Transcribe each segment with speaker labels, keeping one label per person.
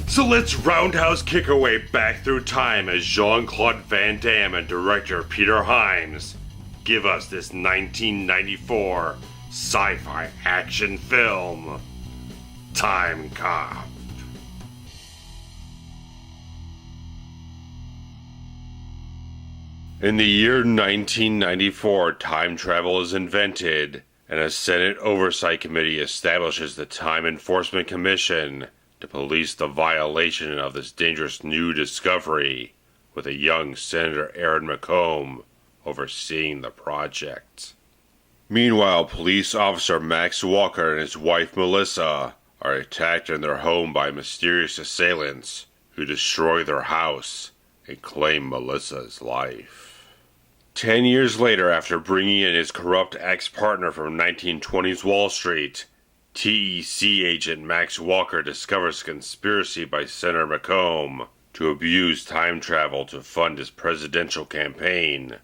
Speaker 1: So let's roundhouse kick our way back through time as Jean-Claude Van Damme and director Peter Hyams give us this 1994 sci-fi action film, Timecop. In the year 1994, time travel is invented, and a Senate Oversight Committee establishes the Time Enforcement Commission to police the violation of this dangerous new discovery, with a young Senator Aaron McComb overseeing the project. Meanwhile, police officer Max Walker and his wife Melissa are attacked in their home by mysterious assailants who destroy their house and claim Melissa's life. 10 years later, after bringing in his corrupt ex-partner from 1920s Wall Street, TEC agent Max Walker discovers a conspiracy by Senator McComb to abuse time travel to fund his presidential campaign,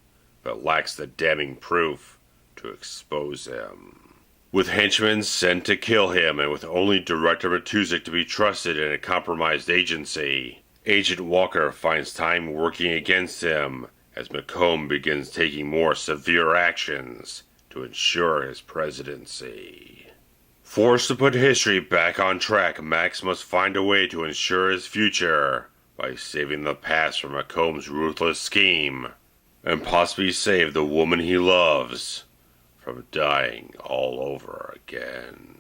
Speaker 1: but lacks the damning proof to expose him. With henchmen sent to kill him, and with only Director Matuzik to be trusted in a compromised agency, Agent Walker finds time working against him as McComb begins taking more severe actions to ensure his presidency. Forced to put history back on track, Max must find a way to ensure his future by saving the past from McComb's ruthless scheme, and possibly save the woman he loves from dying all over again.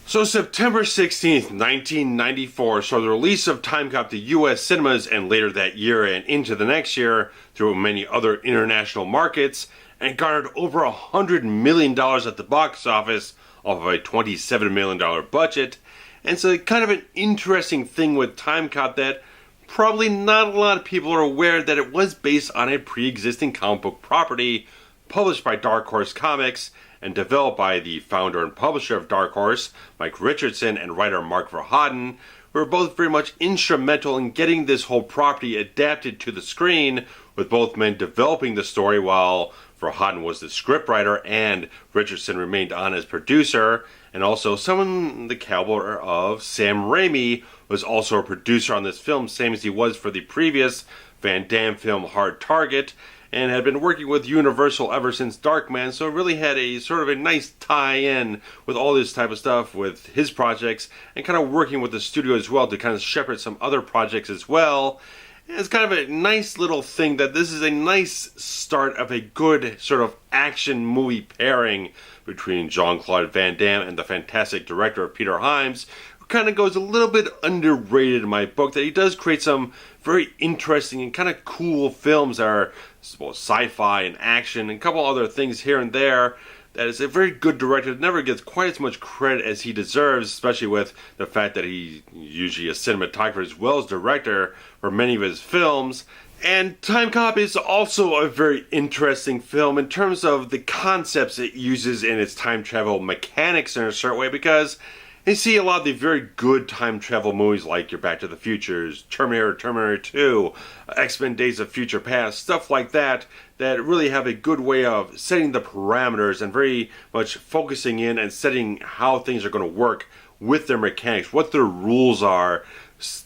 Speaker 1: So September 16th, 1994 saw the release of Timecop to U.S. cinemas, and later that year and into the next year through many other international markets, and garnered over $100 million at the box office off of a $27 million budget. And so kind of an interesting thing with Timecop that probably not a lot of people are aware that it was based on a pre-existing comic book property published by Dark Horse Comics and developed by the founder and publisher of Dark Horse, Mike Richardson, and writer Mark Verhoeven, who were both very much instrumental in getting this whole property adapted to the screen, with both men developing the story while Verhoeven was the scriptwriter and Richardson remained on as producer, and also someone the caliber of Sam Raimi was also a producer on this film, same as he was for the previous Van Damme film Hard Target, and had been working with Universal ever since Darkman, so it really had a sort of a nice tie-in with all this type of stuff with his projects, and kind of working with the studio as well to kind of shepherd some other projects as well. And it's kind of a nice little thing that this is a nice start of a good sort of action movie pairing between Jean-Claude Van Damme and the fantastic director Peter Hyams, who kind of goes a little bit underrated in my book, that he does create some very interesting and kind of cool films that are both sci-fi and action and a couple other things here and there. That is a very good director that never gets quite as much credit as he deserves, especially with the fact that he's usually a cinematographer as well as director for many of his films. And Timecop is also a very interesting film in terms of the concepts it uses in its time travel mechanics in a certain way, because you see a lot of the very good time travel movies like your Back to the Futures, Terminator, Terminator 2, X-Men Days of Future Past, stuff like that, that really have a good way of setting the parameters and very much focusing in and setting how things are going to work with their mechanics, what their rules are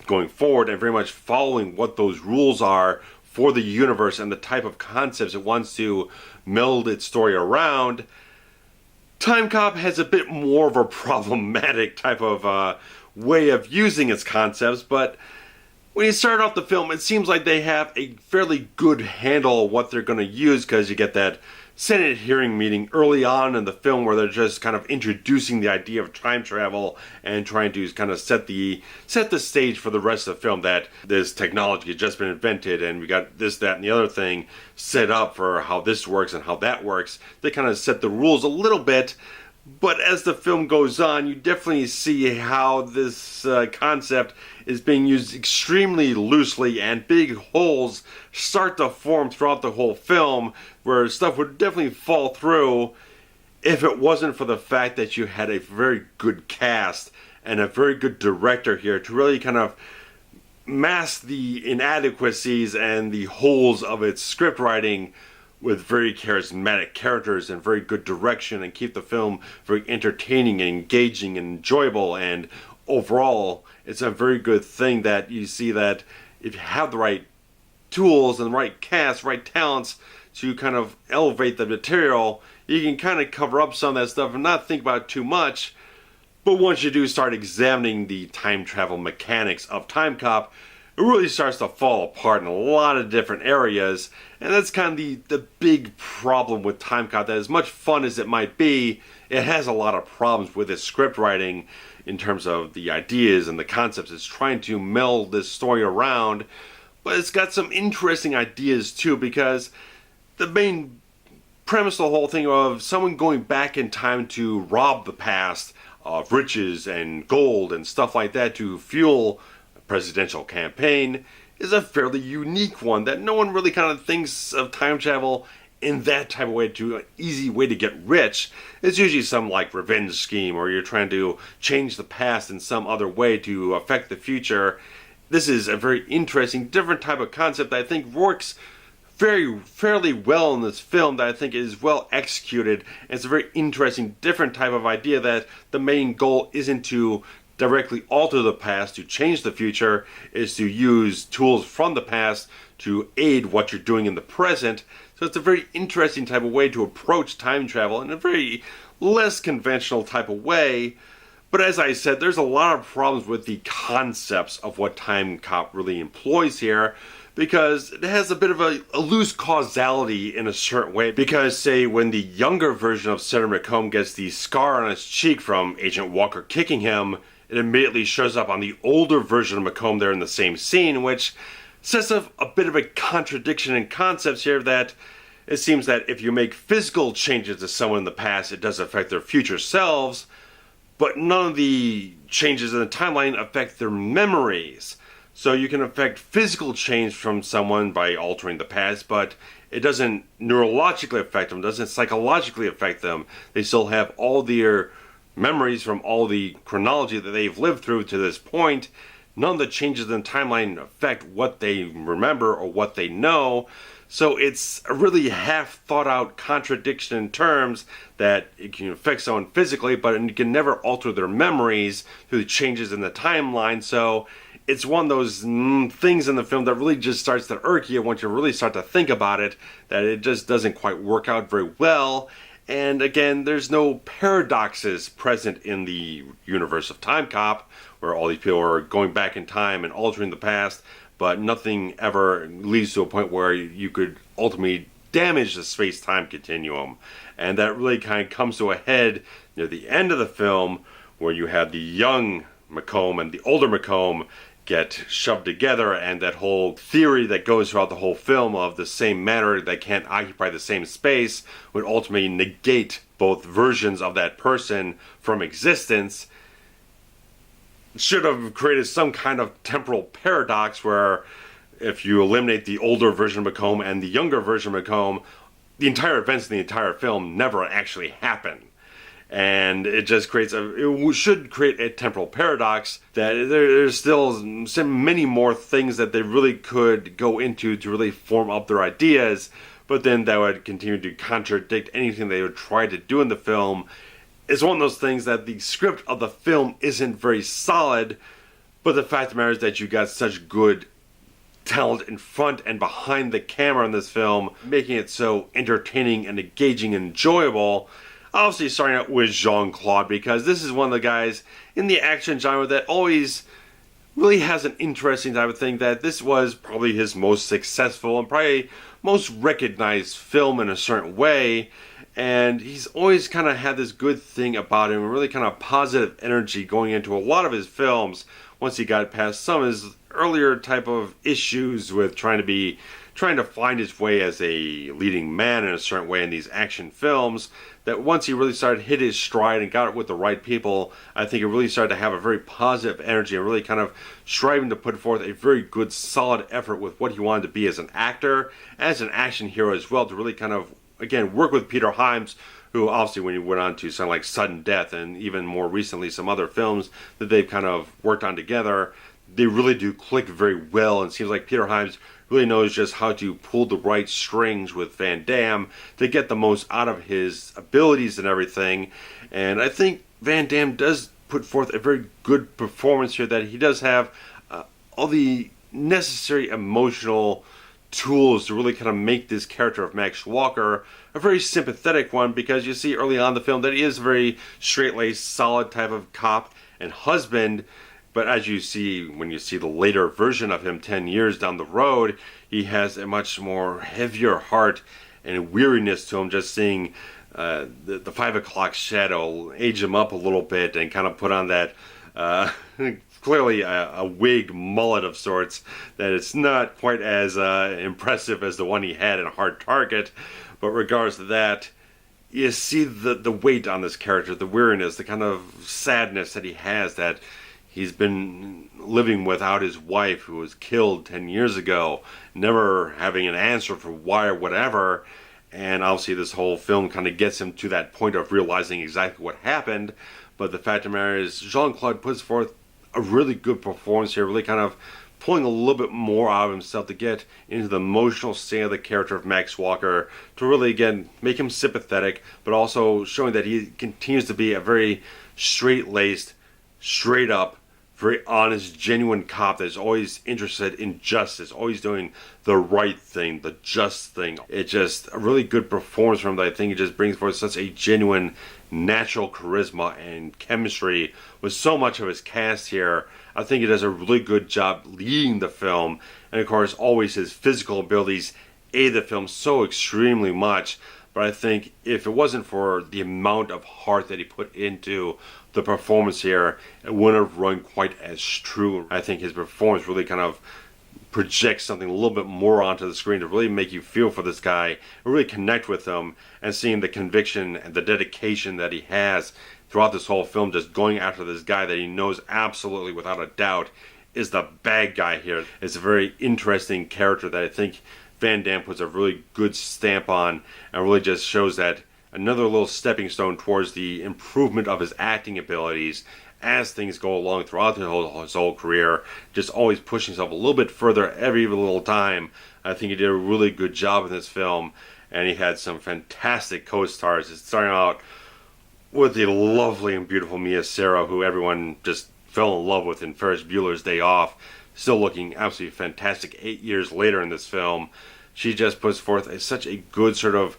Speaker 1: going forward, and very much following what those rules are for the universe and the type of concepts it wants to meld its story around. Timecop has a bit more of a problematic type of way of using its concepts, but when you start off the film, it seems like they have a fairly good handle on what they're going to use, because you get that Senate hearing meeting early on in the film where they're just kind of introducing the idea of time travel and trying to kind of set the stage for the rest of the film, that this technology had just been invented and we got this, that, and the other thing set up for how this works and how that works. They kind of set the rules a little bit, but as the film goes on, you definitely see how this concept is being used extremely loosely, and big holes start to form throughout the whole film where stuff would definitely fall through if it wasn't for the fact that you had a very good cast and a very good director here to really kind of mask the inadequacies and the holes of its script writing with very charismatic characters and very good direction, and keep the film very entertaining and engaging and enjoyable, and
Speaker 2: overall, it's a very good thing that you see that if you have the right tools and the right cast, right talents to kind of elevate the material, you can kind of cover up some of that stuff and not think about it too much. But once you do start examining the time travel mechanics of Timecop, it really starts to fall apart in a lot of different areas. And that's kind of the big problem with Timecop, that as much fun as it might be, it has a lot of problems with its script writing in terms of the ideas and the concepts. It's trying to meld this story around, but it's got some interesting ideas too, because the main premise of the whole thing of someone going back in time to rob the past of riches and gold and stuff like that to fuel a presidential campaign is a fairly unique one that no one really kind of thinks of time travel in that type of way, to an easy way to get rich. It's usually some like revenge scheme, or you're trying to change the past in some other way to affect the future. This is a very interesting, different type of concept that I think works fairly well in this film, that I think is well executed. And it's a very interesting, different type of idea that the main goal isn't to directly alter the past to change the future, is to use tools from the past to aid what you're doing in the present. So it's a very interesting type of way to approach time travel in a very less conventional type of way. But as I said, there's a lot of problems with the concepts of what Timecop really employs here, because it has a bit of a loose causality in a certain way. Because, say, when the younger version of Senator McComb gets the scar on his cheek from Agent Walker kicking him, it immediately shows up on the older version of McComb there in the same scene, which sets up a bit of a contradiction in concepts here, that it seems that if you make physical changes to someone in the past, it does affect their future selves, but none of the changes in the timeline affect their memories. So you can affect physical change from someone by altering the past, but it doesn't neurologically affect them, doesn't psychologically affect them. They still have all their memories from all the chronology that they've lived through to this point. None of the changes in the timeline affect what they remember or what they know. So it's a really half thought out contradiction in terms that it can affect someone physically, but it can never alter their memories through the changes in the timeline. So it's one of those things in the film that really just starts to irk you once you really start to think about it, that it just doesn't quite work out very well. And again, there's no paradoxes present in the universe of Timecop, where all these people are going back in time and altering the past, but nothing ever leads to a point where you could ultimately damage the space-time continuum. And that really kind of comes to a head near the end of the film, where you have the young McComb and the older McComb get shoved together, and that whole theory that goes throughout the whole film of the same matter that can't occupy the same space would ultimately negate both versions of that person from existence, should have created some kind of temporal paradox where if you eliminate the older version of McComb and the younger version of McComb, the entire events in the entire film never actually happen. And it just creates it should create a temporal paradox, that there's still many more things that they really could go into to really form up their ideas, but then that would continue to contradict anything they would try to do in the film. It's one of those things that the script of the film isn't very solid, but the fact of the matter is that you got such good talent in front and behind the camera in this film, making it so entertaining and engaging and enjoyable. Obviously starting out with Jean-Claude, because this is one of the guys in the action genre that always really has an interesting type of thing, that this was probably his most successful and probably most recognized film in a certain way. And he's always kind of had this good thing about him, really kind of positive energy going into a lot of his films once he got past some of his earlier type of issues with trying to find his way as a leading man in a certain way in these action films. That once he really started to hit his stride and got it with the right people, I think it really started to have a very positive energy and really kind of striving to put forth a very good, solid effort with what he wanted to be as an actor, as an action hero as well, to really kind of, again, work with Peter Hyams, who obviously when he went on to something like Sudden Death and even more recently some other films that they've kind of worked on together, they really do click very well, and it seems like Peter Hyams really knows just how to pull the right strings with Van Damme to get the most out of his abilities and everything. And I think Van Damme does put forth a very good performance here, that he does have all the necessary emotional tools to really kind of make this character of Max Walker a very sympathetic one, because you see early on in the film that he is a very straight-laced, solid type of cop and husband. But as you see, when you see the later version of him 10 years down the road, he has a much more heavier heart and weariness to him, just seeing the 5 o'clock shadow age him up a little bit and kind of put on that clearly a wigged mullet of sorts, that it's not quite as impressive as the one he had in Hard Target. But regardless of that, you see the weight on this character, the weariness, the kind of sadness that he has, that he's been living without his wife, who was killed 10 years ago, never having an answer for why or whatever. And obviously this whole film kind of gets him to that point of realizing exactly what happened. But the fact of the matter is, Jean-Claude puts forth a really good performance here, really kind of pulling a little bit more out of himself to get into the emotional state of the character of Max Walker, to really, again, make him sympathetic, but also showing that he continues to be a very straight-laced, straight-up, very honest, genuine cop that is always interested in justice, always doing the right thing, the just thing. It's just a really good performance from him that I think it just brings forth such a genuine, natural charisma and chemistry with so much of his cast here. I think he does a really good job leading the film, and of course always his physical abilities aid the film so extremely much. But I think if it wasn't for the amount of heart that he put into the performance here, it wouldn't have run quite as true. I think his performance really kind of projects something a little bit more onto the screen to really make you feel for this guy and really connect with him, and seeing the conviction and the dedication that he has throughout this whole film, just going after this guy that he knows absolutely without a doubt is the bad guy here. It's a very interesting character that I think Van Damme puts a really good stamp on, and really just shows that another little stepping stone towards the improvement of his acting abilities as things go along throughout his whole career, just always pushing himself a little bit further every little time. I think he did a really good job in this film, and he had some fantastic co-stars. It's starting out with the lovely and beautiful Sara, who everyone just fell in love with in Ferris Bueller's Day Off, still looking absolutely fantastic 8 years later in this film. She just puts forth such a good sort of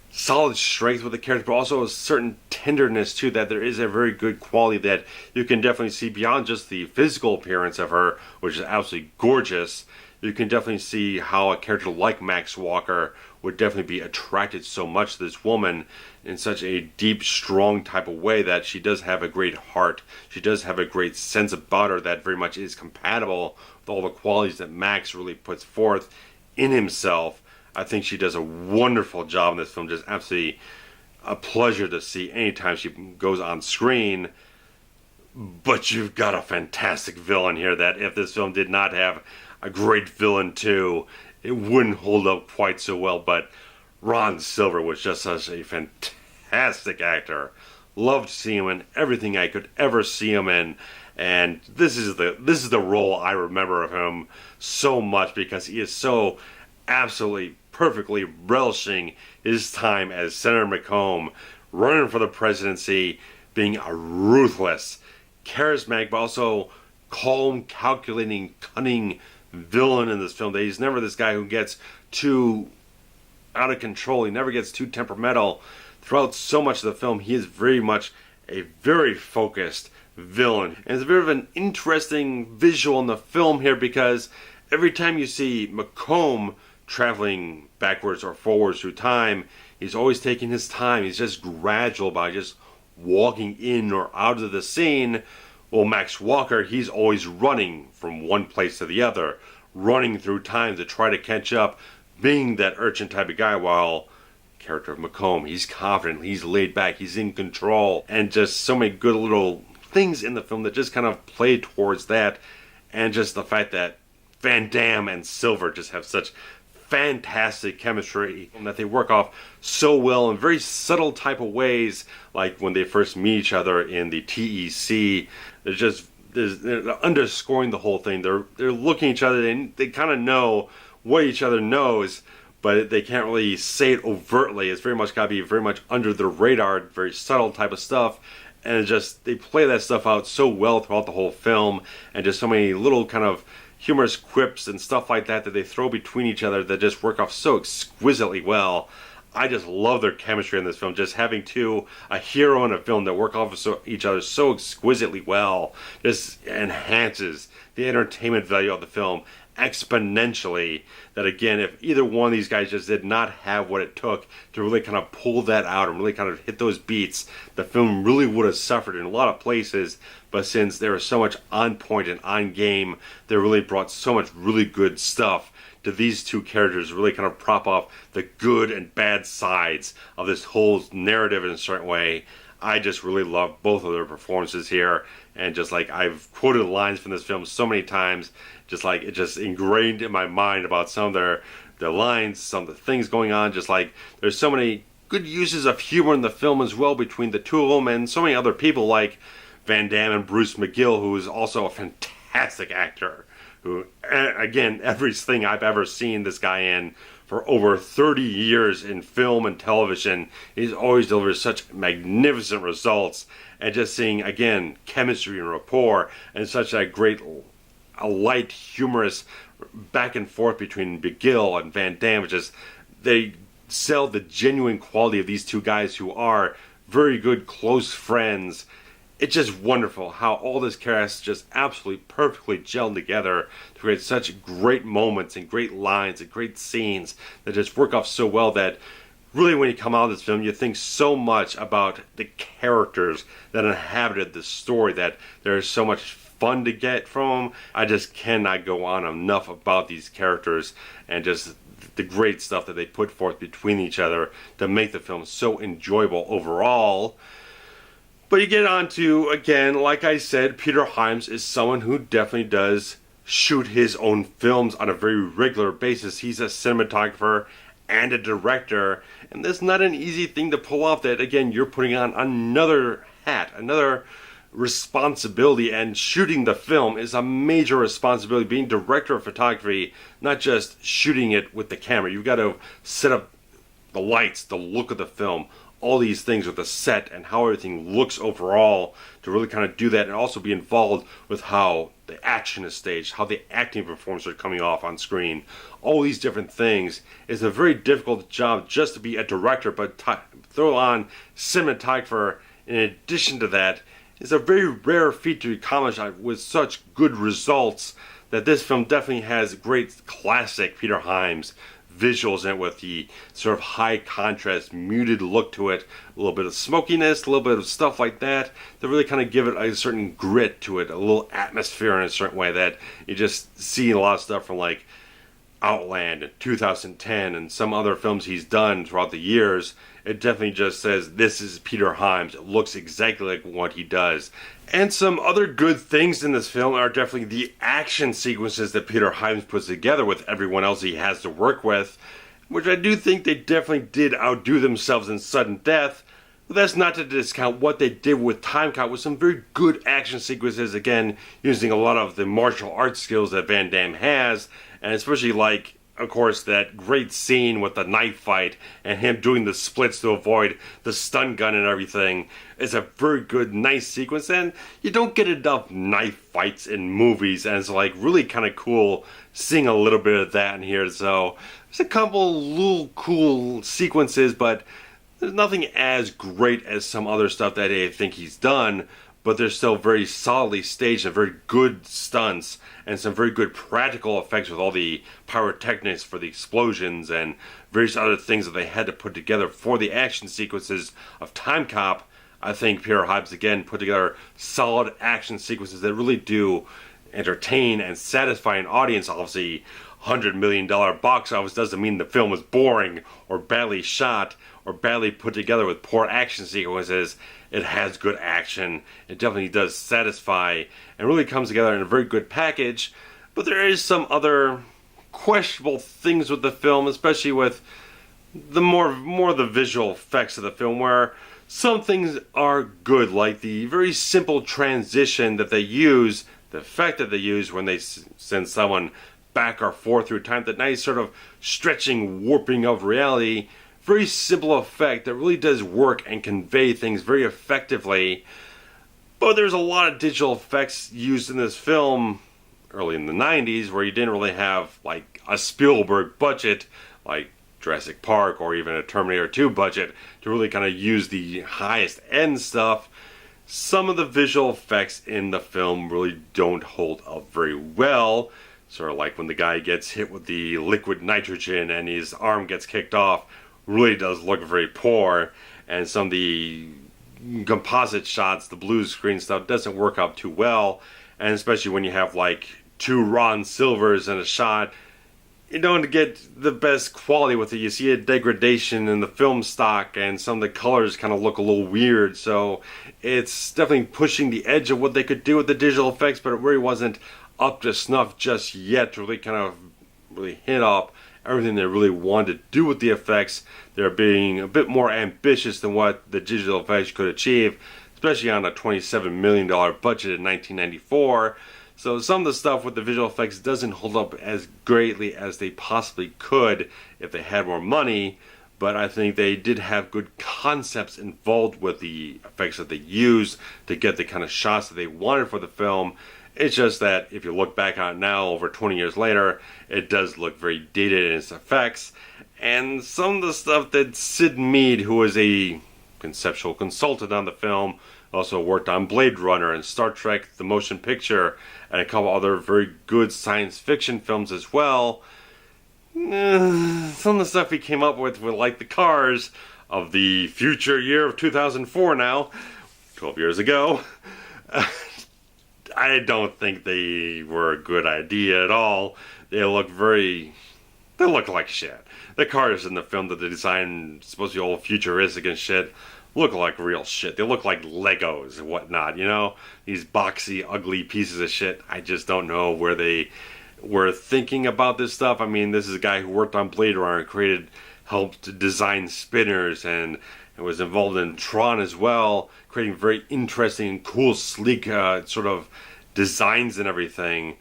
Speaker 2: solid strength with the character, but also a certain tenderness too, that there is a very good quality that you can definitely see beyond just the physical appearance of her, which is absolutely gorgeous. You can definitely see how a character like Max Walker would definitely be attracted so much to this woman in such a deep, strong type of way, that she does have a great heart. She does have a great sense about her that very much is compatible with all the qualities that Max really puts forth in himself. I think she does a wonderful job in this film. Just absolutely a pleasure to see anytime she goes on screen. But you've got a fantastic villain here that if this film did not have a great villain too, it wouldn't hold up quite so well. But Ron Silver was just such a fantastic actor. Loved seeing him in everything I could ever see him in. And this is the role I remember of him so much, because he is so absolutely perfectly relishing his time as Senator McComb, running for the presidency, being a ruthless, charismatic, but also calm, calculating, cunning villain in this film. That he's never this guy who gets too out of control. He never gets too temperamental. Throughout so much of the film, he is very much a very focused villain. And it's a bit of an interesting visual in the film here, because every time you see McComb traveling backwards or forwards through time, he's always taking his time. He's just gradual by just walking in or out of the scene. Well, Max Walker, he's always running from one place to the other, running through time to try to catch up, being that urchin type of guy, while character of McComb, he's confident, he's laid back, he's in control, and just so many good little things in the film that just kind of play towards that. And just the fact that Van Damme and Silver just have such fantastic chemistry, and that they work off so well in very subtle type of ways, like when they first meet each other in the TEC. They're underscoring the whole thing. They're looking at each other, and they kind of know what each other knows, but they can't really say it overtly. It's very much got to be very much under the radar, very subtle type of stuff. And it's just, they play that stuff out so well throughout the whole film, and just so many little kind of humorous quips and stuff like that that they throw between each other that just work off so exquisitely well. I just love their chemistry in this film. Just having a hero in a film that work off of each other so exquisitely well just enhances the entertainment value of the film exponentially. That again, if either one of these guys just did not have what it took to really kind of pull that out and really kind of hit those beats, the film really would have suffered in a lot of places. But since there was so much on point and on game, they really brought so much really good stuff to these two characters, really kind of prop up the good and bad sides of this whole narrative in a certain way. I just really love both of their performances here, and just like I've quoted lines from this film so many times, just like it just ingrained in my mind about some of their lines, some of the things going on. Just like there's so many good uses of humor in the film as well between the two of them, and so many other people like Van Damme and Bruce McGill, who is also a fantastic actor. Who, again, everything I've ever seen this guy in for over 30 years in film and television, he's always delivered such magnificent results. And just seeing, again, chemistry and rapport, and such a great, a light, humorous back and forth between McGill and Van Damme. Just, they sell the genuine quality of these two guys who are very good, close friends. It's just wonderful how all this cast just absolutely perfectly gelled together to create such great moments and great lines and great scenes that just work off so well that really when you come out of this film you think so much about the characters that inhabited the story, that there's so much fun to get from them. I just cannot go on enough about these characters and just the great stuff that they put forth between each other to make the film so enjoyable overall. But you get on to, again, like I said, Peter Hyams is someone who definitely does shoot his own films on a very regular basis. He's a cinematographer and a director, and that's not an easy thing to pull off. That, again, you're putting on another hat, another responsibility, and shooting the film is a major responsibility. Being director of photography, not just shooting it with the camera. You've got to set up the lights, the look of the film, all these things with the set and how everything looks overall, to really kind of do that, and also be involved with how the action is staged, how the acting performances are coming off on screen. All these different things is a very difficult job just to be a director, but throw on cinematographer in addition to that is a very rare feat to accomplish with such good results. That this film definitely has great classic Peter Hyams visuals in it, with the sort of high contrast, muted look to it, a little bit of smokiness, a little bit of stuff like that really kind of give it a certain grit to it, a little atmosphere in a certain way that you just see a lot of stuff from like Outland in 2010 and some other films he's done throughout the years. It definitely just says this is Peter Hyams. It looks exactly like what he does. And some other good things in this film are definitely the action sequences that Peter Hyams puts together with everyone else he has to work with, which I do think they definitely did outdo themselves in sudden death. But that's not to discount what they did with Timecop, with some very good action sequences, again, using a lot of the martial arts skills that Van Damme has, and especially like, of course, that great scene with the knife fight and him doing the splits to avoid the stun gun and everything is a very good, nice sequence. And you don't get enough knife fights in movies, and it's like really kind of cool seeing a little bit of that in here. So there's a couple little cool sequences, but there's nothing as great as some other stuff that I think he's done. But they're still very solidly staged and very good stunts and some very good practical effects with all the pyrotechnics for the explosions and various other things that they had to put together for the action sequences of Timecop. I think Peter Hyams again put together solid action sequences that really do entertain and satisfy an audience. Obviously, $100 million box office doesn't mean the film is boring or badly shot or badly put together with poor action sequences. It has good action. It definitely does satisfy and really comes together in a very good package. But there is some other questionable things with the film, especially with the more the visual effects of the film, where some things are good, like the very simple transition that they use, the effect that they use when they send someone back or forth through time, that nice sort of stretching, warping of reality. Very simple effect that really does work and convey things very effectively. But there's a lot of digital effects used in this film early in the 90s where you didn't really have like a Spielberg budget like Jurassic Park or even a Terminator 2 budget to really kind of use the highest end stuff. Some of the visual effects in the film really don't hold up very well. Sort of like when the guy gets hit with the liquid nitrogen and his arm gets kicked off, really does look very poor. And some of the composite shots, the blue screen stuff, doesn't work out too well. And especially when you have like 2 Ron Silvers in a shot, you don't get the best quality with it. You see a degradation in the film stock, and some of the colors kind of look a little weird. So it's definitely pushing the edge of what they could do with the digital effects, but it really wasn't up to snuff just yet to really kind of really hit up everything they really wanted to do with the effects. They're being a bit more ambitious than what the digital effects could achieve, especially on a $27 million budget in 1994. So some of the stuff with the visual effects doesn't hold up as greatly as they possibly could if they had more money, but I think they did have good concepts involved with the effects that they used to get the kind of shots that they wanted for the film. It's just that if you look back on it now, over 20 years later, it does look very dated in its effects. And some of the stuff that Sid Mead, who was a conceptual consultant on the film, also worked on Blade Runner and Star Trek The Motion Picture and a couple other very good science fiction films as well. Some of the stuff he came up with like the cars of the future year of 2004 now, 12 years ago. I don't think they were a good idea at all. They look like shit. The cars in the film that they designed, supposed to be all futuristic and shit, look like real shit. They look like Legos and whatnot, you know? These boxy, ugly pieces of shit. I just don't know where they were thinking about this stuff. I mean, this is a guy who worked on Blade Runner and helped design spinners and was involved in Tron as well, creating very interesting and cool, sleek sort of designs and everything.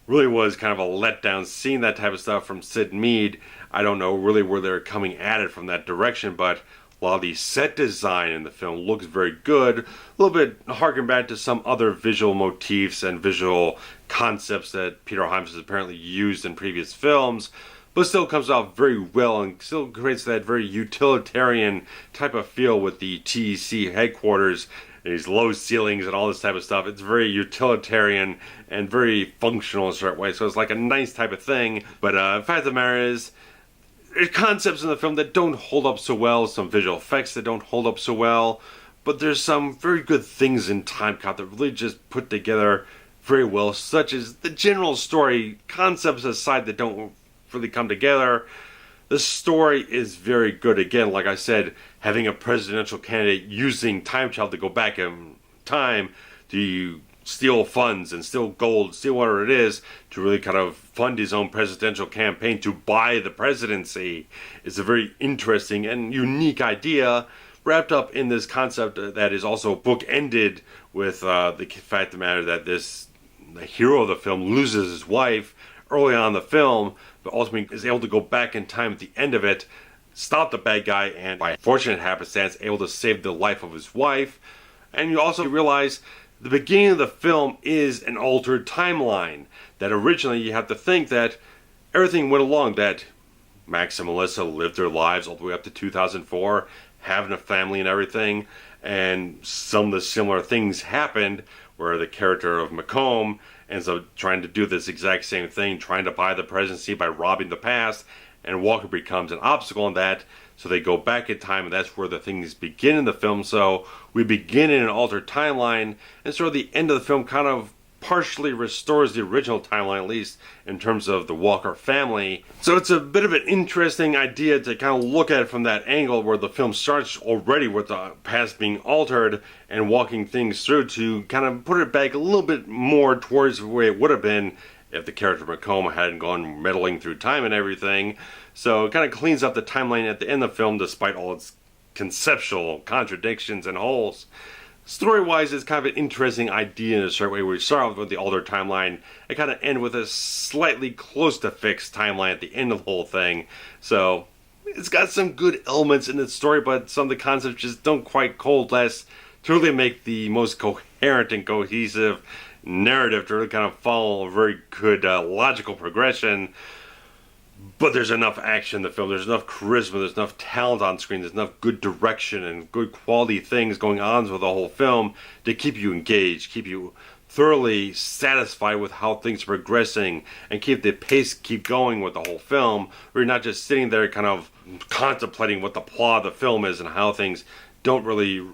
Speaker 2: Really was kind of a letdown seeing that type of stuff from Sid Mead. I don't know really where they're coming at it from that direction, but a lot of the set design in the film looks very good. A little bit harken back to some other visual motifs and visual concepts that Peter Hyams has apparently used in previous films, but still comes out very well and still creates that very utilitarian type of feel with the TEC headquarters, these low ceilings and all this type of stuff. It's very utilitarian and very functional in a certain way, so it's like a nice type of thing. But the fact of the matter is, there's concepts in the film that don't hold up so well, some visual effects that don't hold up so well, but there's some very good things in Timecop that really just put together very well, such as the general story, concepts aside that don't really come together. The story is very good. Again, like I said, having a presidential candidate using time travel to go back in time to steal funds and steal gold, steal whatever it is, to really kind of fund his own presidential campaign to buy the presidency is a very interesting and unique idea, wrapped up in this concept that is also book-ended with the fact of the matter that the hero of the film loses his wife early on in the film, but ultimately is able to go back in time at the end of it, stop the bad guy, and by fortunate happenstance, able to save the life of his wife. And you also realize the beginning of the film is an altered timeline. That originally you have to think that everything went along, that Max and Melissa lived their lives all the way up to 2004, having a family and everything, and some of the similar things happened where the character of McComb ends up trying to do this exact same thing, trying to buy the presidency by robbing the past, and Walker becomes an obstacle in that. So they go back in time, and that's where the things begin in the film. So we begin in an altered timeline, and sort of the end of the film kind of partially restores the original timeline, at least in terms of the Walker family. So it's a bit of an interesting idea to kind of look at it from that angle, where the film starts already with the past being altered and walking things through to kind of put it back a little bit more towards the way it would have been if the character McComb hadn't gone meddling through time and everything. So it kind of cleans up the timeline at the end of the film, despite all its conceptual contradictions and holes. Story-wise, it's kind of an interesting idea in a certain way, where we start off with the older timeline and kind of end with a slightly close to fixed timeline at the end of the whole thing. So it's got some good elements in its story, but some of the concepts just don't quite coalesce to really make the most coherent coherent and cohesive narrative to really kind of follow a very good logical progression. But there's enough action in the film, there's enough charisma, there's enough talent on screen, there's enough good direction and good quality things going on with the whole film to keep you engaged, keep you thoroughly satisfied with how things are progressing, and keep the pace keep going with the whole film, where you're not just sitting there kind of contemplating what the plot of the film is and how things don't really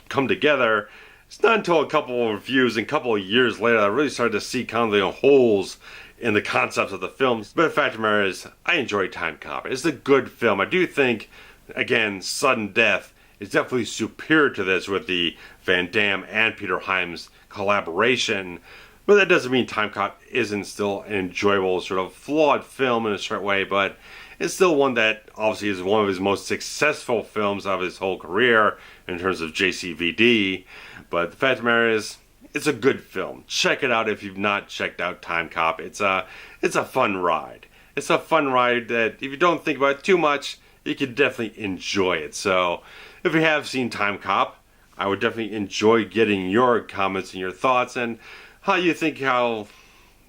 Speaker 2: come together. It's not until a couple of reviews and a couple of years later that I really started to see kind of the holes in the concepts of the films. But the fact of the matter is, I enjoy Timecop. It's a good film. I do think, again, Sudden Death is definitely superior to this with the Van Damme and Peter Hyams collaboration. But that doesn't mean Timecop isn't still an enjoyable, sort of flawed film in a certain way, but it's still one that obviously is one of his most successful films of his whole career in terms of JCVD. But the fact of the matter is, it's a good film. Check it out if you've not checked out Timecop. It's a fun ride. It's a fun ride that if you don't think about it too much, you can definitely enjoy it. So if you have seen Timecop, I would definitely enjoy getting your comments and your thoughts and how you think how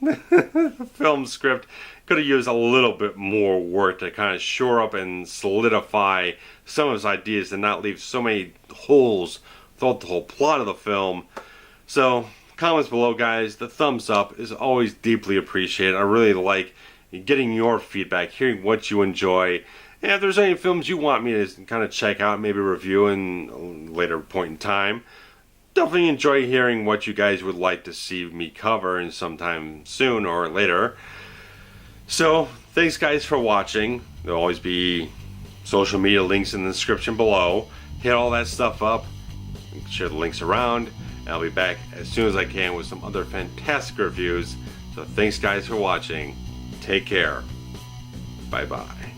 Speaker 2: the film script could have used a little bit more work to kind of shore up and solidify some of his ideas and not leave so many holes throughout the whole plot of the film. So, comments below, guys. The thumbs up is always deeply appreciated. I really like getting your feedback, hearing what you enjoy. And if there's any films you want me to kind of check out, maybe review in a later point in time, definitely enjoy hearing what you guys would like to see me cover in sometime soon or later. So, thanks guys for watching. There'll always be social media links in the description below. Hit all that stuff up, share the links around. I'll be back as soon as I can with some other fantastic reviews. So thanks guys for watching. Take care. Bye bye.